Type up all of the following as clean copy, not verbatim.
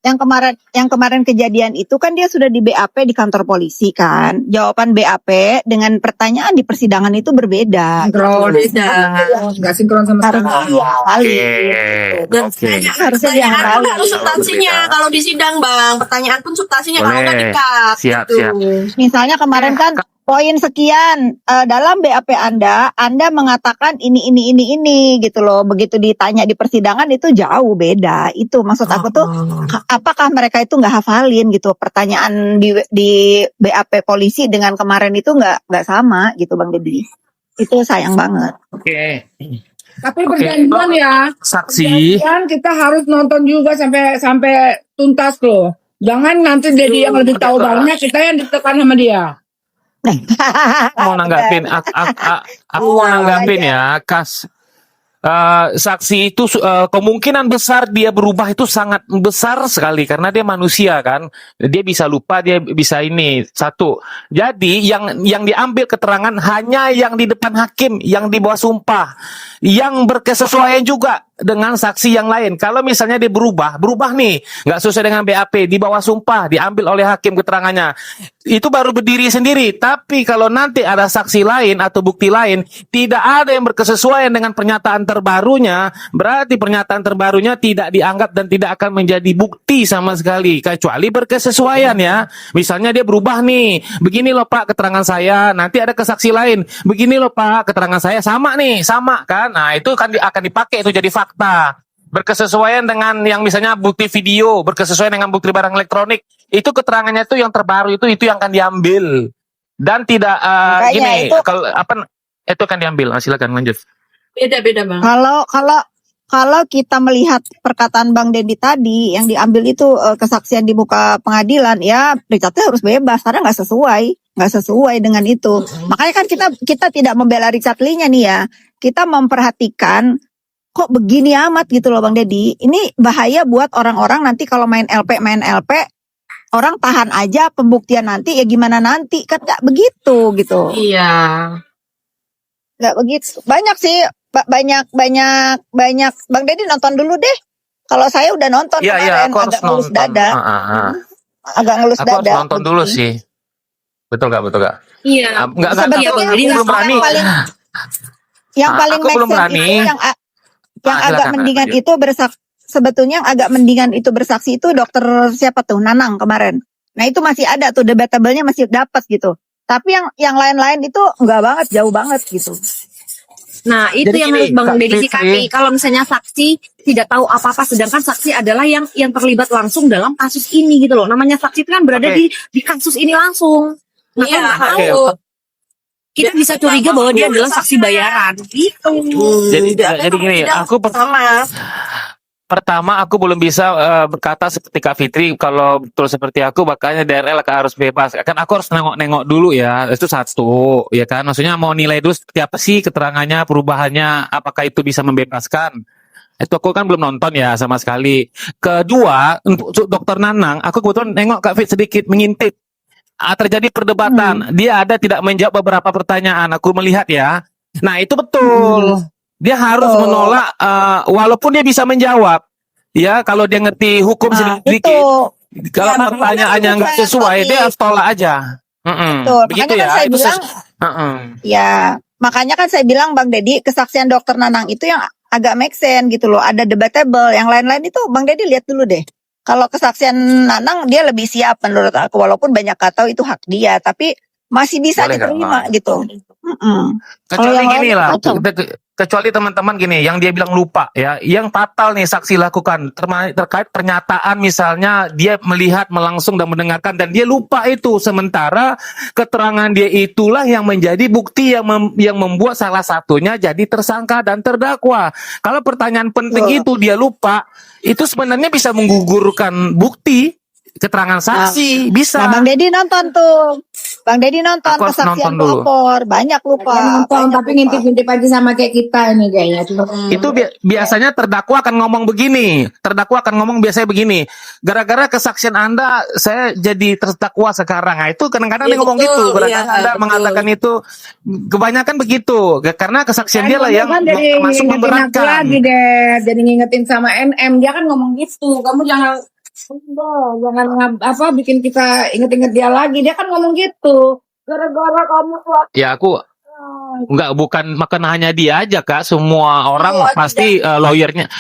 yang kemarin kejadian itu kan dia sudah di BAP di kantor polisi kan. Jawaban BAP dengan pertanyaan di persidangan itu berbeda. Nggak sinkron sama Harus sekali. Dan harusnya diambil. Harus substansinya kalau di sidang Bang, pertanyaan pun substansinya kalau nggak di-cut. Siap. Misalnya kemarin kan poin sekian dalam BAP Anda mengatakan ini gitu loh. Begitu ditanya di persidangan itu jauh beda. Itu maksud aku tuh apakah mereka itu nggak hafalin gitu pertanyaan di BAP polisi dengan kemarin itu nggak sama gitu Bang Deddy. Itu sayang banget. Oke. Tapi perjanjian ya. Saksi. Perjanjian kita harus nonton juga sampai tuntas loh. Jangan nanti Dedi yang lebih tahu banyak, kita yang ditekan sama dia. Mau nanggapin, aku mau nanggapin ya, Kas. Saksi itu kemungkinan besar dia berubah itu sangat besar sekali karena dia manusia kan, dia bisa lupa, dia bisa ini satu. Jadi yang diambil keterangan hanya yang di depan hakim, yang di bawah sumpah, yang berkesesuaian juga dengan saksi yang lain. Kalau misalnya dia berubah nih, nggak sesuai dengan BAP, di bawah sumpah, diambil oleh hakim keterangannya, itu baru berdiri sendiri. Tapi kalau nanti ada saksi lain atau bukti lain, tidak ada yang berkesesuaian dengan pernyataan terbarunya, berarti pernyataan terbarunya tidak dianggap dan tidak akan menjadi bukti sama sekali, kecuali berkesesuaian ya. Misalnya dia berubah nih, begini loh Pak keterangan saya, nanti ada kesaksi lain, begini loh Pak keterangan saya sama kan, nah itu kan akan dipakai itu jadi fakta. Berkesesuaian dengan yang misalnya bukti video, berkesesuaian dengan bukti barang elektronik, itu keterangannya itu yang terbaru itu yang akan diambil dan tidak gini kalau apa itu akan diambil. Silakan lanjut. Beda Bang. Kalau kita melihat perkataan Bang Dedi tadi yang diambil itu kesaksian di muka pengadilan, ya Richardnya harus bebas karena nggak sesuai dengan itu. Makanya kan kita tidak membela Richard Lee-nya nih ya, kita memperhatikan kok begini amat gitu loh Bang Dedi. Ini bahaya buat orang-orang nanti kalau main LP, orang tahan aja pembuktian nanti ya gimana nanti, kan nggak begitu gitu. Iya. Nggak begitu. Banyak sih. Banyak Bang Deddy nonton dulu deh. Kalau saya udah nonton kemarin agak ngelus dada. Agak ngelus dada. Aku harus nonton dulu sih. Betul gak? Iya. Enggak belum berani. Yang paling make sense itu yang agak mendingan itu sebetulnya yang agak mendingan itu bersaksi itu dokter siapa tuh Nanang kemarin. Nah itu masih ada tuh debatable-nya masih dapat gitu. Tapi yang lain-lain itu enggak banget, jauh banget gitu. Nah itu jadi yang harus Bang Deddy sikapi. Kalau misalnya saksi tidak tahu apa-apa, sedangkan saksi adalah yang terlibat langsung dalam kasus ini gitu loh. Namanya saksi itu kan berada di kasus ini langsung. Iya. Kita bisa curiga bahwa dia adalah saksi bayaran gitu. Jadi gini, aku pertama aku belum bisa berkata seperti Kak Fitri kalau betul seperti aku, makanya DRL harus bebas. Kan aku harus nengok dulu ya, itu satu, ya kan. Maksudnya mau nilai dulu seperti apa sih keterangannya, perubahannya, apakah itu bisa membebaskan. Itu aku kan belum nonton ya sama sekali. Kedua, untuk Dokter Nanang, aku kebetulan nengok Kak Fit sedikit mengintip. Terjadi perdebatan, dia ada tidak menjawab beberapa pertanyaan, aku melihat ya. Nah itu betul. Dia harus menolak walaupun dia bisa menjawab. Ya, kalau dia ngerti hukum sedikit. Kalau pertanyaannya nggak sesuai, dia harus tolak aja. Betul. Begitu makanya ya. kan saya bilang, ya, makanya kan saya bilang Bang Deddy, kesaksian Dokter Nanang itu yang agak make sense gitu loh. Ada debatable, yang lain-lain itu Bang Deddy lihat dulu deh. Kalau kesaksian Nanang dia lebih siap menurut aku, walaupun banyak kata itu hak dia, tapi masih bisa diterima gitu. Kecuali gini lah, kecuali teman-teman gini, yang dia bilang lupa ya, yang fatal nih saksi lakukan terkait pernyataan misalnya dia melihat langsung dan mendengarkan dan dia lupa itu, sementara keterangan dia itulah yang menjadi bukti yang membuat salah satunya jadi tersangka dan terdakwa. Kalau pertanyaan penting itu dia lupa, itu sebenarnya bisa menggugurkan bukti keterangan saksi, bisa. Nah, Bang Deddy nonton tuh. Bang Deddy nonton kesaksian pelapor, banyak lupa. Nonton tapi ngintip-ngintip aja sama kayak kita ini kayaknya. Itu biasanya terdakwa akan ngomong begini. Terdakwa akan ngomong biasanya begini. Gara-gara kesaksian Anda, saya jadi terdakwa sekarang. Nah, itu kadang-kadang dia ngomong gitu. Kadang-kadang Anda mengatakan itu. Kebanyakan begitu. Karena kesaksian dia lah yang masuk memberatkan. Lagi deh, jadi ngingetin sama NM. Dia kan ngomong gitu. Kamu jangan Jangan bikin kita inget-inget dia lagi. Dia kan ngomong gitu. Gara-gara kamu tuh. Ya aku bukan hanya dia aja Kak, semua orang pasti lawyernya,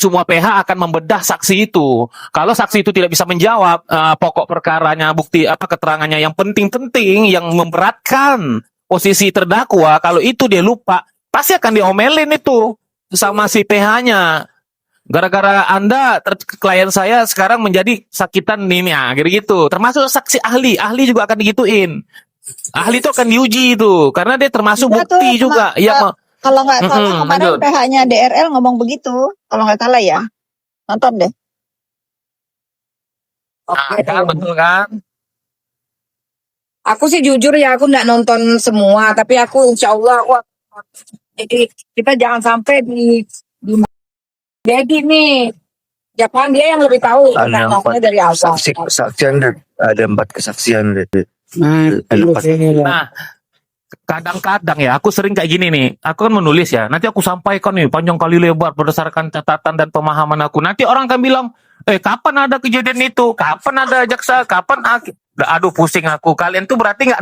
semua PH akan membedah saksi itu. Kalau saksi itu tidak bisa menjawab pokok perkaranya, bukti keterangannya yang penting-penting, yang memberatkan posisi terdakwa, kalau itu dia lupa, pasti akan diomelin itu sama si PH-nya. Gara-gara Anda, klien saya sekarang menjadi sakitan ini, gitu. Termasuk saksi ahli juga akan digituin. Ahli itu akan diuji itu, karena dia termasuk Juga bukti tuh, juga. kalau nggak salah kemarin lanjut. PH-nya DRL ngomong begitu, kalau nggak salah ya. Nonton deh. Kan, betul kan? Aku sih jujur ya, aku nggak nonton semua, tapi aku insya Allah jadi kita jangan sampai di jadi nih, Japan dia yang lebih tahu Ada tentangnya dari awal. kesaksian ada 4 kesaksian. Nah, kadang-kadang ya, aku sering kayak gini nih. Aku kan menulis ya. Nanti aku sampaikan nih panjang kali lebar berdasarkan catatan dan pemahaman aku. Nanti orang akan bilang, kapan ada kejadian itu? Kapan ada jaksa? Kapan? Aduh, pusing aku. Kalian tuh berarti nggak?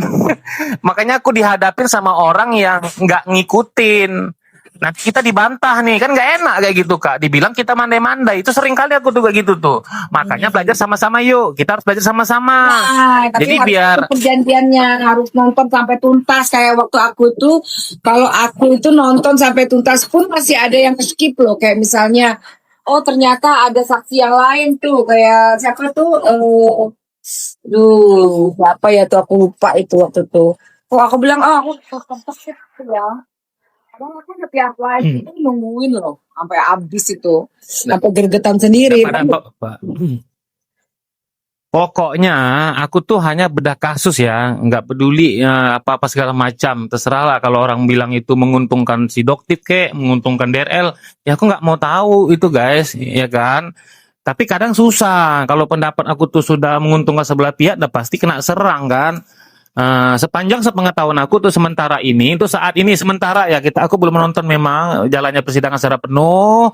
Makanya aku dihadapin sama orang yang nggak ngikutin. Nanti kita dibantah nih, kan nggak enak kayak gitu Kak. Dibilang kita mandai-mandai, itu sering kali aku tuh kayak gitu tuh. Makanya belajar sama-sama yuk, kita harus belajar sama-sama. Tapi Jadi harus biar itu perjanjiannya harus nonton sampai tuntas. Kayak waktu aku itu, kalau aku itu nonton sampai tuntas pun masih ada yang skip loh. Kayak misalnya, oh ternyata ada saksi yang lain tuh. Kayak siapa tuh? Siapa ya tuh, aku lupa itu waktu itu. Oh aku bilang, aku ya. Kadang aku udah tiap live itu nungguin loh sampai habis itu, sampai gergetan sendiri. Pokoknya aku tuh hanya bedah kasus ya, nggak peduli apa-apa segala macam, terserahlah kalau orang bilang itu menguntungkan si Doktif kek, menguntungkan DRL, ya aku nggak mau tahu itu guys, ya kan. Tapi kadang susah, kalau pendapat aku tuh sudah menguntungkan sebelah pihak, udah pasti kena serang kan. Sepanjang sepengetahuan aku tuh sementara ini, itu saat ini sementara ya aku belum menonton memang jalannya persidangan secara penuh.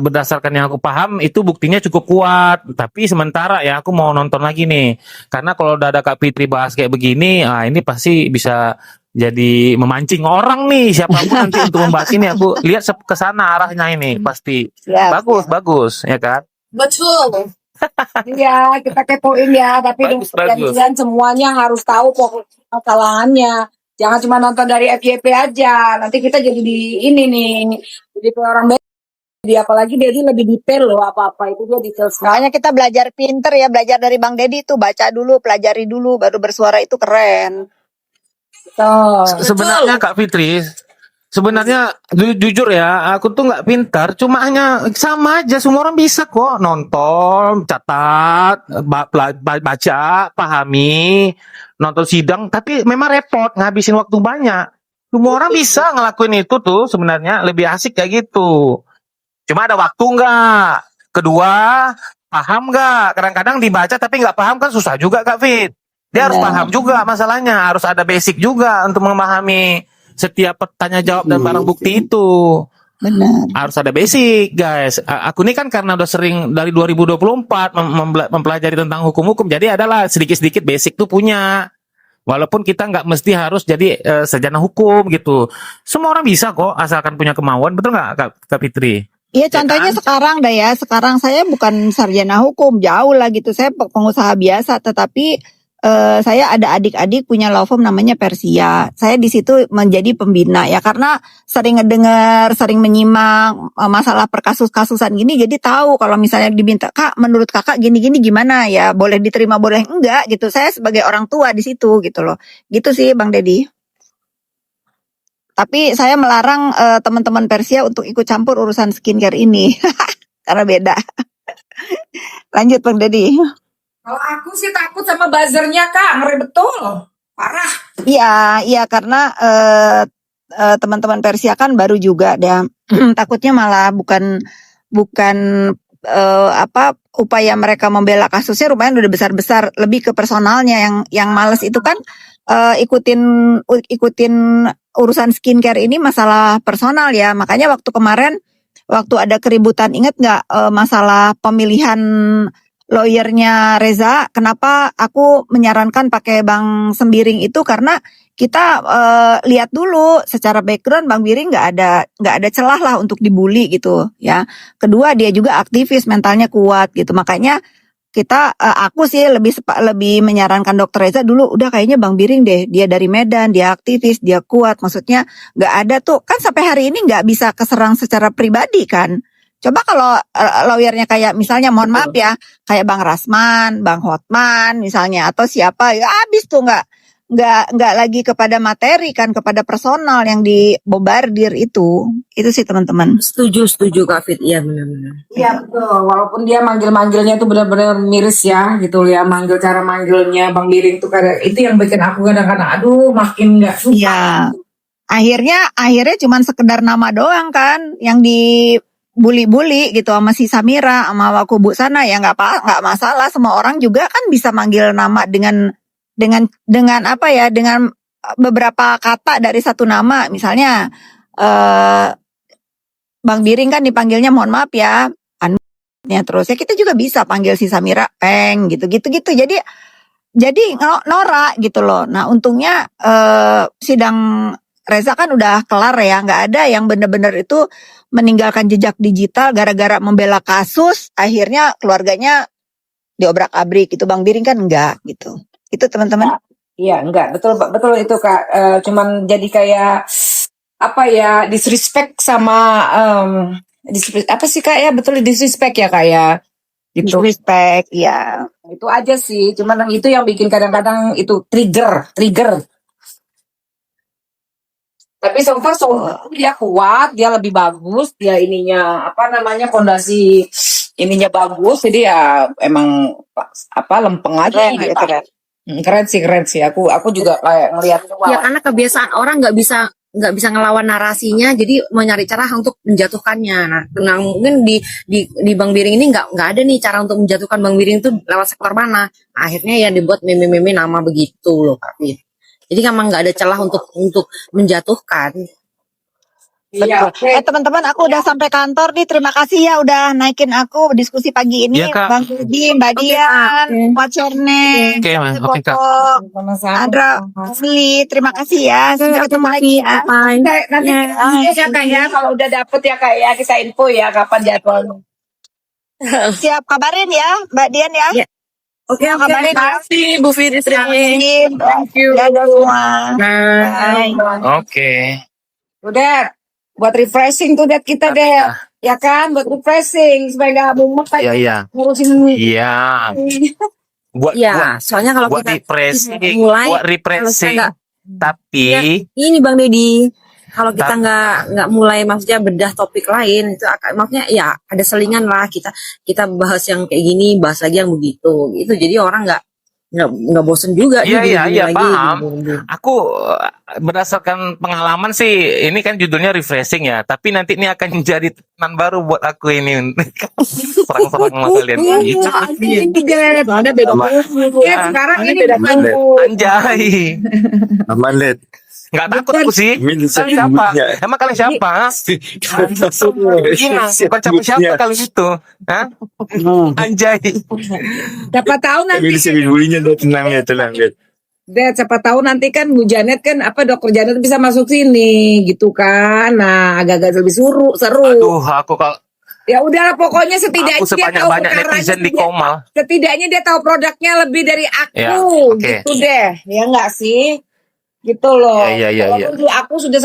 Berdasarkan yang aku paham itu buktinya cukup kuat, tapi sementara ya aku mau nonton lagi nih, karena kalau udah ada Kak Fitri bahas kayak begini, ini pasti bisa jadi memancing orang nih siapapun nanti untuk membahas ini. Aku lihat ke sana arahnya ini pasti bagus ya kan. Betul. Iya, kita kepoin ya, tapi dengan perjanjian semuanya harus tahu pokok masalahannya. Jangan cuma nonton dari FYP aja. Nanti kita jadi di ini nih, jadi orang beda. Apalagi dia lebih detail loh apa-apa itu dia detail sekali. Makanya kita belajar pinter ya, belajar dari Bang Deddy tuh, baca dulu, pelajari dulu, baru bersuara, itu keren. Sebenarnya Kak Fitri, sebenarnya jujur ya, aku tuh nggak pintar, cuma hanya sama aja, semua orang bisa kok nonton, catat, baca, pahami, nonton sidang, tapi memang repot, ngabisin waktu banyak. Semua orang bisa ngelakuin itu tuh, sebenarnya lebih asik kayak gitu. Cuma ada waktu nggak? Kedua, paham nggak? Kadang-kadang dibaca tapi nggak paham kan susah juga Kak Fit. Dia harus paham juga masalahnya, harus ada basic juga untuk memahami setiap pertanyaan jawab dan barang bukti itu. Benar. Harus ada basic, guys. Aku ini kan karena udah sering dari 2024 mempelajari tentang hukum-hukum, jadi adalah sedikit-sedikit basic tuh punya. Walaupun kita nggak mesti harus jadi sarjana hukum gitu. Semua orang bisa kok, asalkan punya kemauan. Betul nggak Kak Fitri? Iya, contohnya kan? Sekarang dah ya. Sekarang saya bukan sarjana hukum, jauh lah gitu. Saya pengusaha biasa, tetapi saya ada adik-adik punya law firm namanya Persia. Saya di situ menjadi pembina ya, karena sering ngedengar, sering menyimak masalah perkasus-kasusan gini, jadi tahu kalau misalnya diminta, Kak, menurut Kakak gini-gini gimana ya, boleh diterima boleh enggak gitu. Saya sebagai orang tua di situ gitu loh. Gitu sih Bang Deddy. Tapi saya melarang teman-teman Persia untuk ikut campur urusan skincare ini karena beda. Lanjut Bang Deddy. Kalau aku sih takut sama buzzernya Kak, ngeri betul, parah. Iya karena teman-teman Persia kan baru juga dan takutnya malah bukan upaya mereka membela kasusnya rupanya udah besar-besar, lebih ke personalnya yang males itu kan ikutin urusan skincare ini masalah personal ya. Makanya waktu kemarin waktu ada keributan, ingat nggak masalah pemilihan lawyernya Reza? Kenapa aku menyarankan pakai Bang Sembiring itu karena kita lihat dulu secara background Bang Biring nggak ada celah lah untuk dibully gitu ya. Kedua dia juga aktivis, mentalnya kuat gitu. Makanya aku sih lebih menyarankan Dokter Reza dulu, udah kayaknya Bang Biring deh, dia dari Medan, dia aktivis, dia kuat, maksudnya nggak ada tuh kan sampai hari ini nggak bisa keserang secara pribadi kan. Coba kalau lawyernya kayak misalnya, mohon maaf ya, kayak Bang Rasman, Bang Hotman misalnya atau siapa, ya habis tuh nggak lagi kepada materi kan, kepada personal yang dibombardir itu sih teman-teman. Setuju Kak Fit, iya benar-benar. Iya betul, walaupun dia manggil-manggilnya tuh benar-benar miris ya gitu ya, cara manggilnya Bang Biring tuh kadang itu yang bikin aku kadang-kadang aduh makin nggak suka. Iya. Akhirnya cuman sekedar nama doang kan yang dibully-bully gitu sama si Samira sama Wakubu sana, ya nggak masalah, semua orang juga kan bisa manggil nama dengan apa ya, dengan beberapa kata dari satu nama. Misalnya Bang Biring kan dipanggilnya, mohon maaf ya, ya terus ya kita juga bisa panggil si Samira Peng gitu. Jadi norak gitu loh. Nah untungnya sidang Reza kan udah kelar ya, nggak ada yang bener-bener itu meninggalkan jejak digital gara-gara membela kasus akhirnya keluarganya diobrak-abrik gitu. Bang Biring kan enggak gitu. Itu teman-teman. Iya, enggak, betul itu Kak. Cuman jadi kayak apa ya, disrespect sama apa sih Kak ya, betul disrespect ya Kak ya. Gitu. Disrespect, ya. Itu aja sih, cuman itu yang bikin kadang-kadang itu trigger. Tapi so far dia kuat, dia lebih bagus, dia ininya apa namanya, fondasi ininya bagus, jadi ya emang apa lempeng aja gitu. Keren sih. Aku juga kayak ngelihat. Ya karena kebiasaan orang nggak bisa ngelawan narasinya, jadi mau nyari cara untuk menjatuhkannya. Nah mungkin di Bang Biring ini nggak ada nih cara untuk menjatuhkan Bang Biring itu lewat sektor mana. Akhirnya ya dibuat meme-meme nama begitu loh Kak Fit. Jadi memang nggak ada celah untuk menjatuhkan. Iya, teman-teman, aku udah sampai kantor nih. Terima kasih ya udah naikin aku diskusi pagi ini. Iya, Kak. Bang Rudi, Mbak Dian, What's your name? Oke, Mas. Oke, Kak. Andra, Asli, terima kasih ya. Sampai ketemu lagi ya. Nanti ya Kak ya, kalau udah dapet ya Kak ya, kita info ya kapan jadwalnya. Siap, kabarin ya Mbak Dian ya. Ya. Oke, kabarin. terima kasih Bu Fitri. Thank you. Dadah semua. Bye. Oke. Udah buat refreshing tuh Dad kita deh. Ya kan, buat refreshing supaya nggak mumet kayak Iya. ngurusin. Iya. Buat Soalnya kalau buat kita refreshing, mulai, buat refreshing. nggak- Tapi ini Bang Dedi, kalau kita nggak mulai maksudnya bedah topik lain itu maksudnya ya ada selingan lah, kita bahas yang kayak gini, bahas lagi yang begitu gitu, jadi orang nggak bosen juga. Iya, paham. Aku berdasarkan pengalaman sih, ini kan judulnya refreshing ya, tapi nanti ini akan menjadi tenan baru buat aku ini. Serang-serang sama kalian. Gitu. Ada beda. Sekarang ini beda. Anjay. Aman, Led. Nggak takut aku sih. Kalian siapa? Emang kalian siapa? Iya, bukan siapa kalian itu. Hah? Anjay. Siapa tahu nanti. Bulinya udah tenang, Led. Dad, siapa tahu nanti kan Bu Janet kan Dokter Janet bisa masuk sini gitu kan. Nah, agak-agak lebih seru. Aduh, aku kalau Ya udahlah, pokoknya setidaknya aku sebanyak-banyak netizen di Komal. Setidaknya dia tahu produknya lebih dari aku. Ya, oke. Gitu deh. Ya enggak sih? Gitu loh. Iya. Walaupun aku sudah